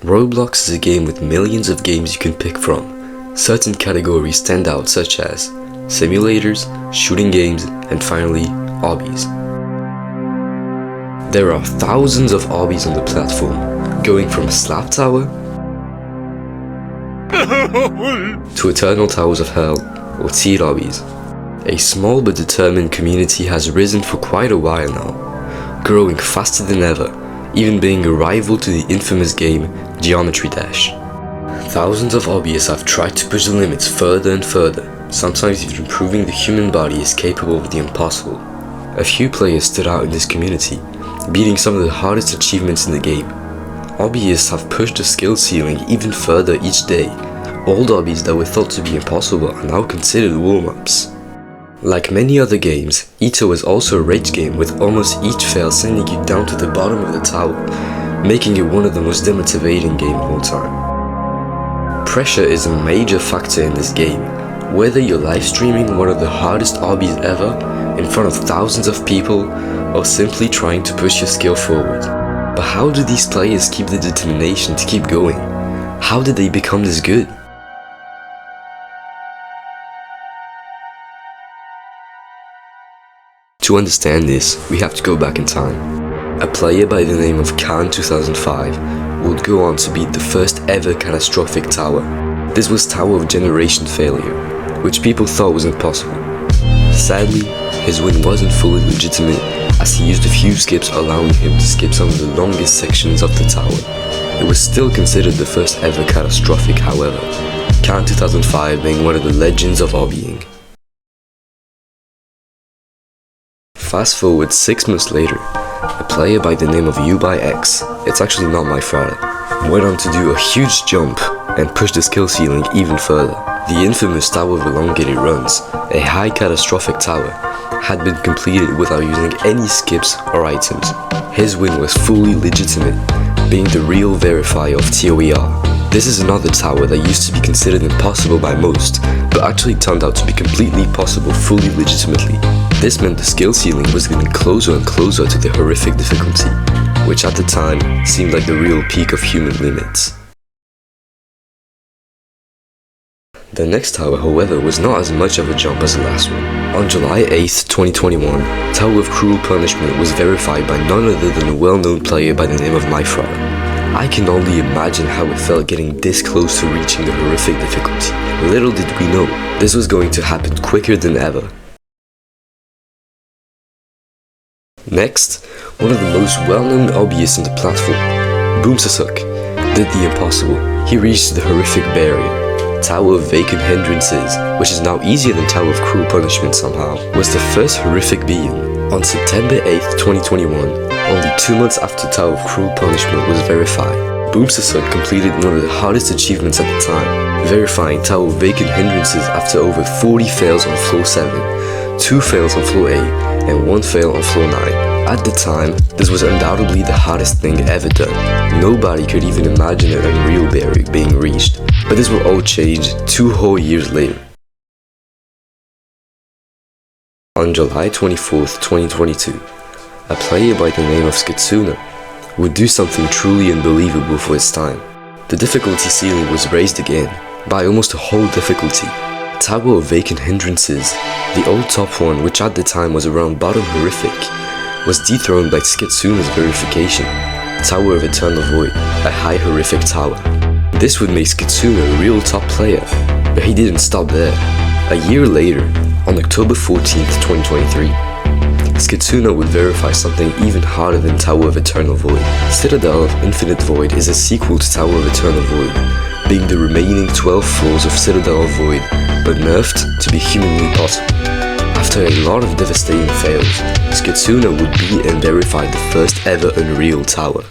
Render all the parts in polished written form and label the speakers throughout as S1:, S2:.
S1: Roblox is a game with millions of games you can pick from. Certain categories stand out, such as simulators, shooting games, and finally, obbies. There are thousands of obbies on the platform, going from Slap Tower to Eternal Towers of Hell or Tier obbies. A small but determined community has risen for quite a while now, growing faster than ever, even being a rival to the infamous game Geometry Dash. Thousands of hobbyists have tried to push the limits further and further, sometimes even proving the human body is capable of the impossible. A few players stood out in this community, beating some of the hardest achievements in the game. Hobbyists have pushed the skill ceiling even further each day. Old hobbies that were thought to be impossible are now considered warm-ups. Like many other games, etoh is also a rage game, with almost each fail sending you down to the bottom of the tower, making it one of the most demotivating games of all time. Pressure is a major factor in this game. Whether you're live streaming one of the hardest obbies ever, in front of thousands of people, or simply trying to push your skill forward. But how do these players keep the determination to keep going? How did they become this good? To understand this, we have to go back in time. A player by the name of Khan 2005 would go on to beat the first ever catastrophic tower. This was Tower of Generation Failure, which people thought was impossible. Sadly, his win wasn't fully legitimate, as he used a few skips, allowing him to skip some of the longest sections of the tower. It was still considered the first ever catastrophic, however, Khan 2005 being one of the legends of obbying. Fast forward 6 months later, a player by the name of ubbyx, it's actually not my father, went on to do a huge jump and push the skill ceiling even further. The infamous Tower of Elongated Runs, a high catastrophic tower, had been completed without using any skips or items. His win was fully legitimate, being the real verifier of tovh. This is another tower that used to be considered impossible by most, but actually turned out to be completely possible fully legitimately. This meant the skill ceiling was getting closer and closer to the horrific difficulty, which at the time seemed like the real peak of human limits. The next tower, however, was not as much of a jump as the last one. On July 8th, 2021, Tower of Cruel Punishment was verified by none other than a well-known player by the name of myfrother. I can only imagine how it felt getting this close to reaching the horrific difficulty. Little did we know, this was going to happen quicker than ever. Next, one of the most well-known hobbyists on the platform, boomsasok, did the impossible. He reached the horrific barrier. Tower of Vacant Hindrances, which is now easier than Tower of Cruel Punishment somehow, was the first horrific being. On September 8th, 2021, only 2 months after Tower of Cruel Punishment was verified, boomsasok completed one of the hardest achievements at the time, verifying Tower of Vacant Hindrances after over 40 fails on floor 7, 2 fails on floor 8, and 1 fail on floor 9. At the time, this was undoubtedly the hardest thing ever done. Nobody could even imagine an unreal barrier being reached, but this will all change 2 whole years later. On July 24th, 2022, a player by the name of Skitsuna would do something truly unbelievable for its time. The difficulty ceiling was raised again, by almost a whole difficulty. Tower of Vacant Hindrances, the old top one, which at the time was around bottom horrific, was dethroned by Skitsuna's verification, Tower of Eternal Void, a high horrific tower. This would make Skitsuna a real top player, but he didn't stop there. A year later, on October 14th, 2023, Skitsuna would verify something even harder than Tower of Eternal Void. Citadel of Infinite Void is a sequel to Tower of Eternal Void, being the remaining 12 floors of Citadel of Void, but nerfed to be humanly possible. After a lot of devastating fails, Skitsuna would beat and verify the first ever Unreal Tower.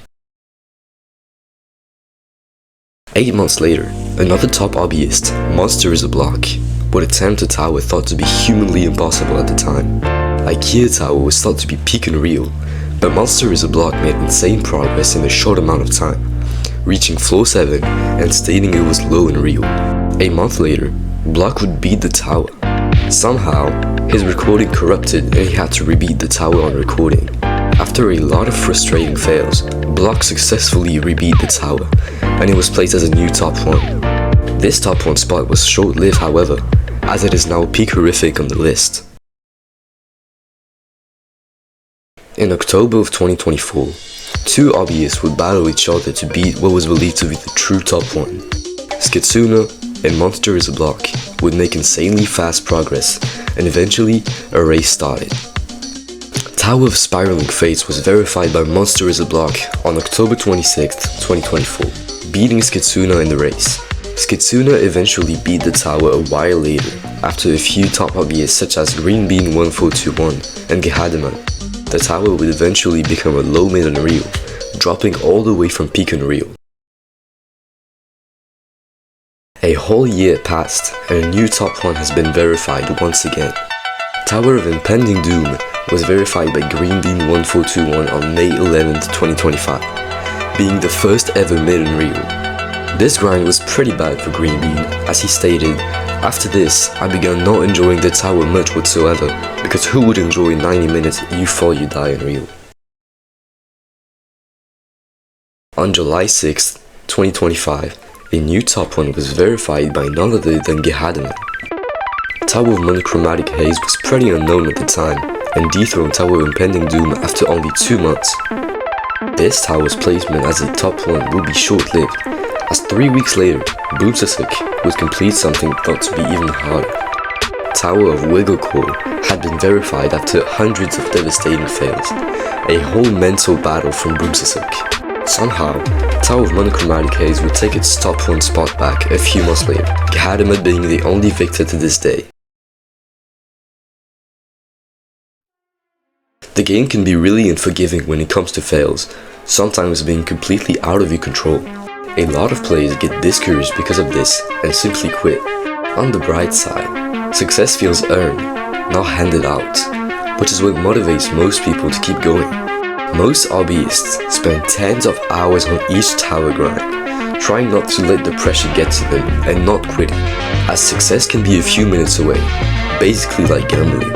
S1: 8 months later, another top hobbyist, Monster is a Block, would attempt a tower thought to be humanly impossible at the time. IKEA Tower was thought to be peak Unreal, but Monster is a Block made insane progress in a short amount of time, reaching floor 7 and stating it was low Unreal. A month later, Block would beat the tower. Somehow, his recording corrupted and he had to rebeat the tower on recording. After a lot of frustrating fails, Block successfully rebeat the tower, and it was placed as a new top 1. This top 1 spot was short-lived however, as it is now pique horrific on the list. In October of 2024, two obbyists would battle each other to beat what was believed to be the true top 1. Skitsuna and Monster is a Block would make insanely fast progress, and eventually a race started. Tower of Spiraling Fates was verified by Monster is a Block on October 26th, 2024, beating Skitsuna in the race. Skitsuna eventually beat the tower a while later, after a few top hobbyists such as greenbean1421 and gehadaman. The tower would eventually become a low mid unreal, dropping all the way from peak unreal. A whole year passed and a new top 1 has been verified once again. Tower of Impending Doom was verified by greenbean1421 on May 11th, 2025, being the first ever mid unreal. This grind was pretty bad for Greenbean, as he stated, "After this, I began not enjoying the tower much whatsoever, because who would enjoy 90 minutes you fall you die unreal?" On July 6th, 2025, a new top 1 was verified by none other than gehadaman. Tower of Monochromatic Haze was pretty unknown at the time, and dethroned Tower of Impending Doom after only 2 months. This tower's placement as a top 1 would be short-lived, as 3 weeks later, boomsasok would complete something thought to be even harder. Tower of Wigglecore had been verified after hundreds of devastating fails, a whole mental battle from boomsasok. Somehow, Tower of Monochromatic Haze would take its top 1 spot back a few months later, gehadaman being the only victor to this day. The game can be really unforgiving when it comes to fails, sometimes being completely out of your control. A lot of players get discouraged because of this and simply quit. On the bright side, success feels earned, not handed out, which is what motivates most people to keep going. Most hobbyists spend tens of hours on each tower grind, trying not to let the pressure get to them and not quitting, as success can be a few minutes away, basically like gambling.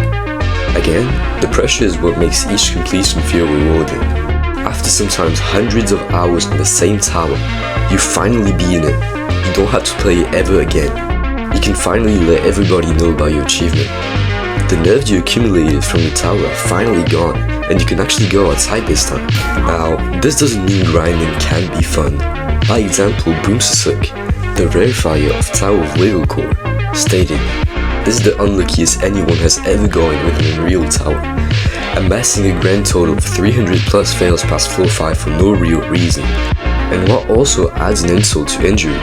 S1: Again, the pressure is what makes each completion feel rewarding. After sometimes hundreds of hours on the same tower, you finally be in it. You don't have to play it ever again. You can finally let everybody know about your achievement. The nerves you accumulated from the tower are finally gone, and you can actually go outside this time. Now, this doesn't mean grinding can't be fun. By example, boomsasok, the verifier of Tower of Wigglecore, stated, "This is the unluckiest anyone has ever gone with an unreal tower, amassing a grand total of 300 plus fails past floor 5 for no real reason. And what also adds an insult to injury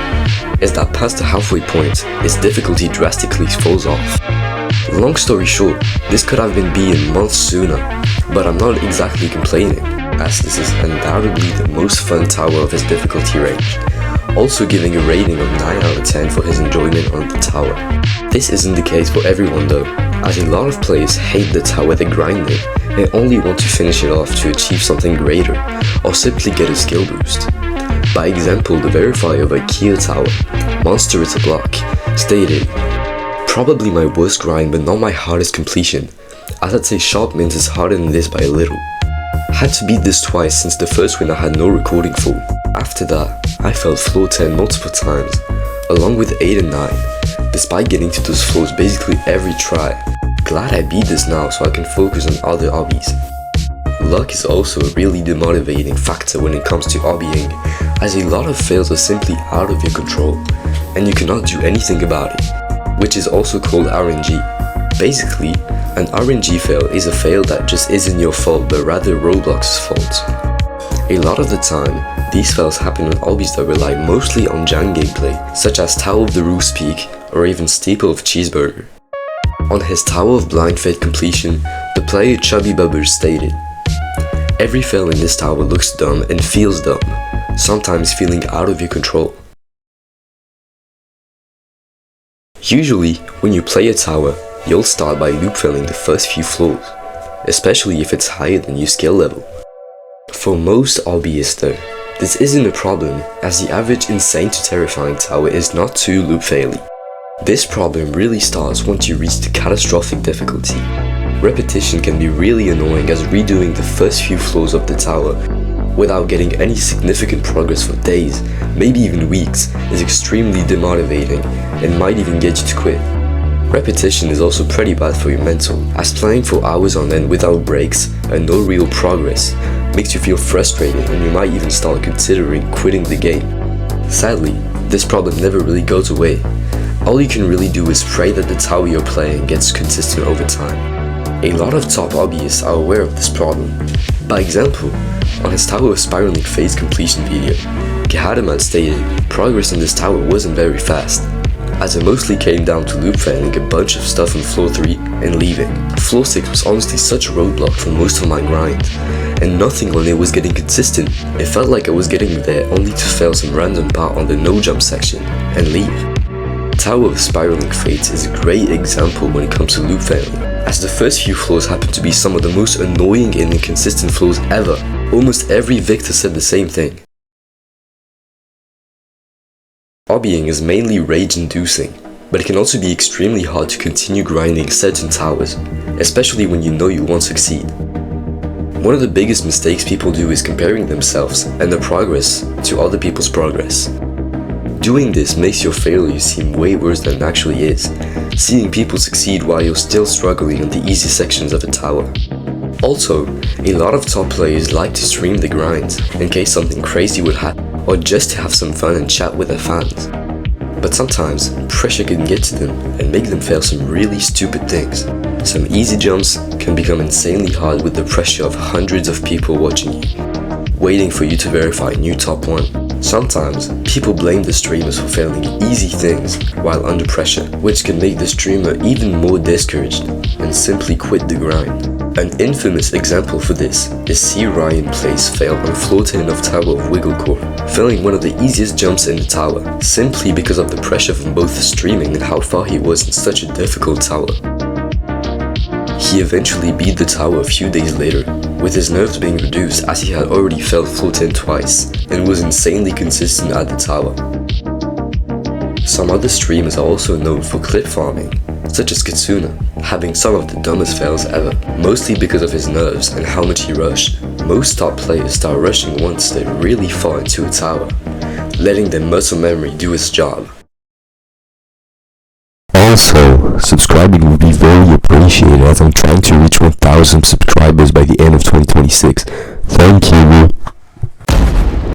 S1: is that past the halfway point, its difficulty drastically falls off." Long story short, this could have been being months sooner, but I'm not exactly complaining, as this is undoubtedly the most fun tower of his difficulty range, also giving a rating of 9 out of 10 for his enjoyment on the tower. This isn't the case for everyone though, as a lot of players hate the tower they grind in and only want to finish it off to achieve something greater, or simply get a skill boost. By example, the verifier of IKEA Tower, Monster is a Block, stated, "Probably my worst grind but not my hardest completion, as I'd say Sharp Mint is harder than this by a little. Had to beat this twice since the first win I had no recording for. After that, I failed floor 10 multiple times, along with 8 and 9, despite getting to those floors basically every try. Glad I beat this now so I can focus on other obbies." Luck is also a really demotivating factor when it comes to obbying, as a lot of fails are simply out of your control, and you cannot do anything about it, which is also called RNG. Basically, an RNG fail is a fail that just isn't your fault but rather Roblox's fault. A lot of the time, these fails happen on obbies that rely mostly on junk gameplay, such as Tower of the Roof's Peak or even Steeple of Cheeseburger. On his Tower of Blind Fate completion, the player Chubby Bubber stated, "Every fail in this tower looks dumb and feels dumb, sometimes feeling out of your control." Usually, when you play a tower, you'll start by loop failing the first few floors, especially if it's higher than your skill level. For most hobbyists though, this isn't a problem, as the average insane to terrifying tower is not too loop faily. This problem really starts once you reach the catastrophic difficulty. Repetition can be really annoying, as redoing the first few floors of the tower without getting any significant progress for days, maybe even weeks, is extremely demotivating and might even get you to quit. Repetition is also pretty bad for your mental, as playing for hours on end without breaks and no real progress makes you feel frustrated, and you might even start considering quitting the game. Sadly, this problem never really goes away. All you can really do is pray that the tower you're playing gets consistent over time. A lot of top hobbyists are aware of this problem. By example, on his Tower of Spiraling phase completion video, Gehadaman stated progress on this tower wasn't very fast, as it mostly came down to loop failing a bunch of stuff on floor 3 and leaving. Floor 6 was honestly such a roadblock for most of my grind, and nothing on it was getting consistent. It felt like I was getting there only to fail some random part on the no jump section and leave. Tower of Spiraling Fates is a great example when it comes to loop failing, as the first few floors happen to be some of the most annoying and inconsistent floors ever. Almost every victor said the same thing. Obbying is mainly rage-inducing, but it can also be extremely hard to continue grinding certain towers, especially when you know you won't succeed. One of the biggest mistakes people do is comparing themselves and their progress to other people's progress. Doing this makes your failure seem way worse than it actually is, seeing people succeed while you're still struggling on the easy sections of a tower. Also, a lot of top players like to stream the grind in case something crazy would happen, or just to have some fun and chat with their fans. But sometimes, pressure can get to them and make them fail some really stupid things. Some easy jumps can become insanely hard with the pressure of hundreds of people watching you, waiting for you to verify new top 1. Sometimes, people blame the streamers for failing easy things while under pressure, which can make the streamer even more discouraged and simply quit the grind. An infamous example for this is C. Ryan Play's fail on floor 10 of Tower of Wigglecore, failing one of the easiest jumps in the tower, simply because of the pressure from both the streaming and how far he was in such a difficult tower. He eventually beat the tower a few days later, with his nerves being reduced as he had already failed floor 10 twice and was insanely consistent at the tower. Some other streamers are also known for clip farming, such as Katsuna, having some of the dumbest fails ever, mostly because of his nerves and how much he rushed. Most top players start rushing once they're really far into a tower, letting their muscle memory do its job.
S2: Also, subscribing would be very appreciated as I'm trying to reach 1,000 subscribers by the end of 2026. Thank you.